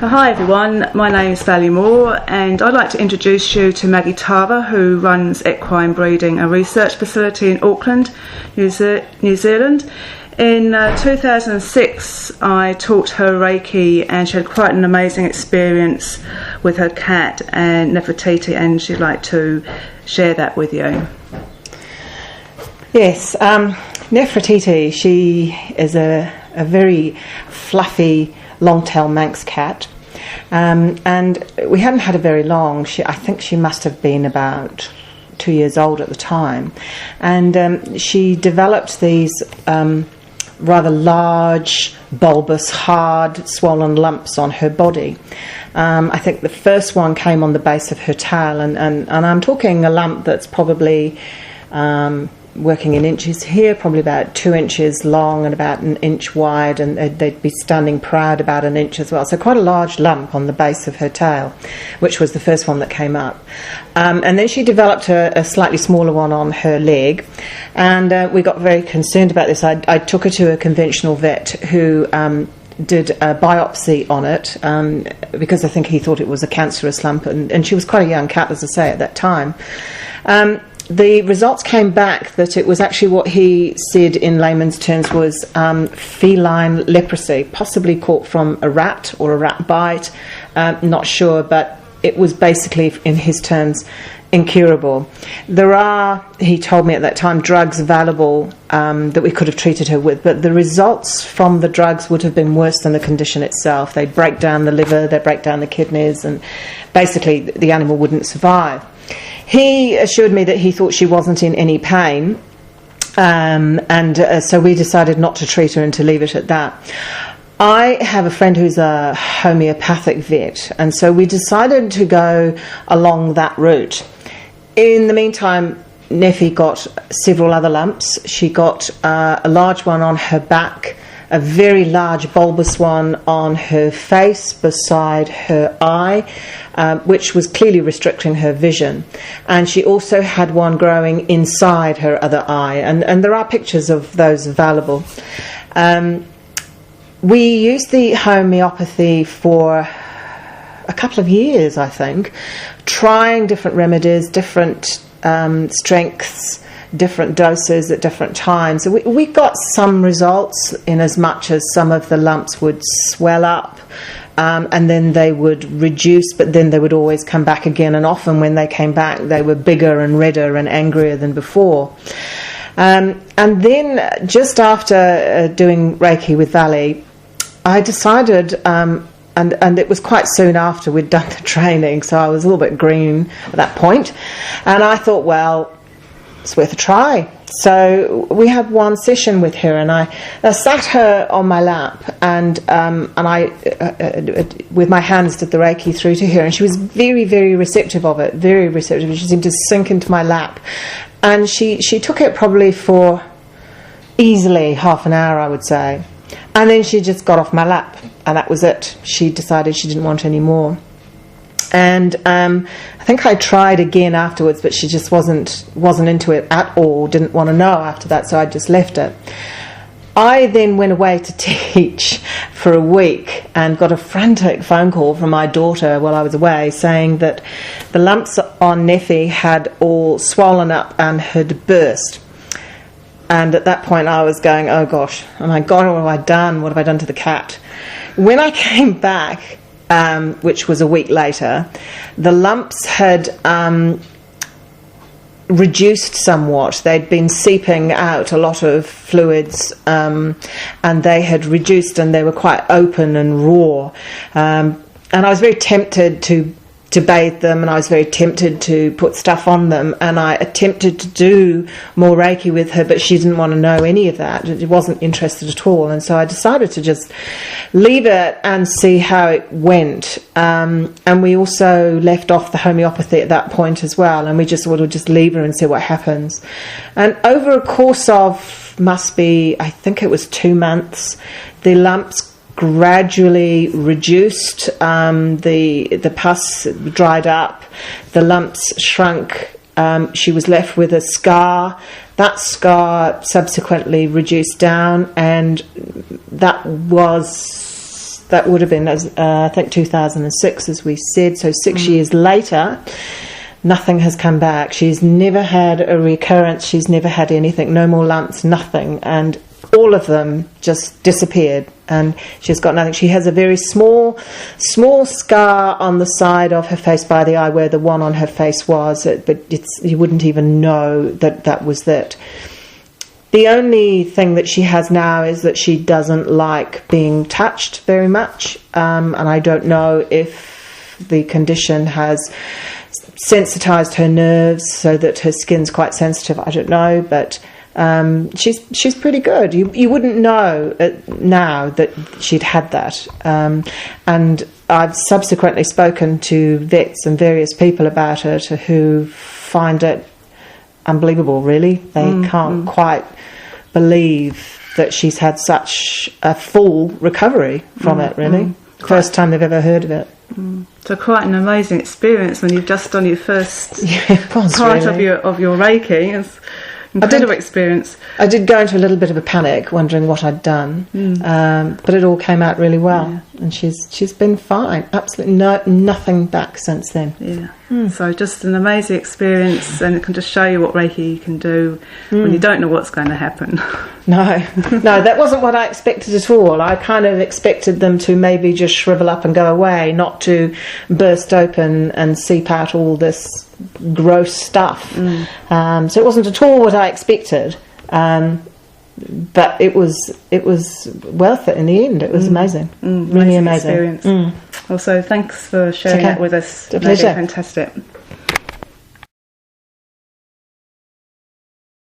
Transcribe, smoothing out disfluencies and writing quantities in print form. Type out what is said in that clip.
Hi everyone, my name is Sally Moore and I'd like to introduce you to Maggie Tara, who runs equine breeding and research facility in Auckland, New Zealand. In 2006 I taught her Reiki and she had quite an amazing experience with her cat and Nefertiti, and she'd like to share that with you. Yes, Nefertiti, she is a very fluffy long-tailed Manx cat, and we hadn't had her very long. I think she must have been about 2 years old at the time, and she developed these rather large, bulbous, hard, swollen lumps on her body. I think the first one came on the base of her tail, and I'm talking a lump that's probably working in inches here, probably about 2 inches long and about an inch wide, and they'd be standing proud about an inch as well. So quite a large lump on the base of her tail, which was the first one that came up. And then she developed a slightly smaller one on her leg, and we got very concerned about this. I took her to a conventional vet who did a biopsy on it because I think he thought it was a cancerous lump, and she was quite a young cat, as I say, at that time. The results came back that it was actually what he said in layman's terms was feline leprosy, possibly caught from a rat or a rat bite, not sure, but it was basically, in his terms, incurable. There are, he told me at that time, drugs available that we could have treated her with, but the results from the drugs would have been worse than the condition itself. They'd break down the liver, they'd break down the kidneys, and basically the animal wouldn't survive. He assured me that he thought she wasn't in any pain, so we decided not to treat her and to leave it at that. I have a friend who's a homeopathic vet, and so we decided to go along that route. In the meantime, Neffy got several other lumps. She got a large one on her back, a very large bulbous one on her face beside her eye, which was clearly restricting her vision. And she also had one growing inside her other eye, and there are pictures of those available. We used the homeopathy for a couple of years, I think, trying different remedies, different strengths, different doses at different times. So we got some results, in as much as some of the lumps would swell up and then they would reduce, but then they would always come back again, and often when they came back they were bigger and redder and angrier than before. And then just after doing Reiki with Valley, I decided, and it was quite soon after we'd done the training, so I was a little bit green at that point, and I thought, well, it's worth a try. So we had one session with her, and I sat her on my lap, and I with my hands did the Reiki through to her, and she was very, very receptive of it, very receptive. She seemed to sink into my lap, and she took it probably for easily half an hour, I would say, and then she just got off my lap, and that was it. She decided she didn't want any more. And I think I tried again afterwards, but she just wasn't into it at all, didn't want to know after that, so I just left it. I then went away to teach for a week and got a frantic phone call from my daughter while I was away saying that the lumps on Neffy had all swollen up and had burst. And at that point I was going, oh gosh, oh my God, what have I done? What have I done to the cat? When I came back, which was a week later, the lumps had reduced somewhat. They'd been seeping out a lot of fluids, and they had reduced, and they were quite open and raw. And I was very tempted to bathe them, and I was very tempted to put stuff on them, and I attempted to do more Reiki with her, but she didn't want to know any of that. She wasn't interested at all, and so I decided to just leave it and see how it went. And we also left off the homeopathy at that point as well, and we just thought we'll just leave her and see what happens. And over a course of, must be, I think it was 2 months, the lumps gradually reduced, the pus dried up, the lumps shrunk, she was left with a scar. That scar subsequently reduced down, and that was that would have been, I think, 2006, as we said. So 6 years later, nothing has come back. She's never had a recurrence. She's never had anything. No more lumps, nothing. And all of them just disappeared. And she's got nothing. She has a very small scar on the side of her face by the eye where the one on her face was. But you wouldn't even know that was it. The only thing that she has now is that she doesn't like being touched very much. And I don't know if the condition has sensitized her nerves so that her skin's quite sensitive. I don't know, but she's pretty good. You wouldn't know now that she'd had that. And I've subsequently spoken to vets and various people about it who find it unbelievable, really. They can't quite believe that she's had such a full recovery from it, really. First time they've ever heard of it. So quite an amazing experience when you've just done your first part really. of your Reiki. It's incredible experience. I did go into a little bit of a panic, wondering what I'd done, but it all came out really well, and she's been fine. Absolutely nothing back since then. Yeah. So just an amazing experience, and it can just show you what Reiki can do when you don't know what's going to happen. No, that wasn't what I expected at all. I kind of expected them to maybe just shrivel up and go away, not to burst open and seep out all this gross stuff. So it wasn't at all what I expected. But it was worth it in the end. It was amazing, really amazing. Experience. Also, thanks for sharing that with us. It's a pleasure. Fantastic.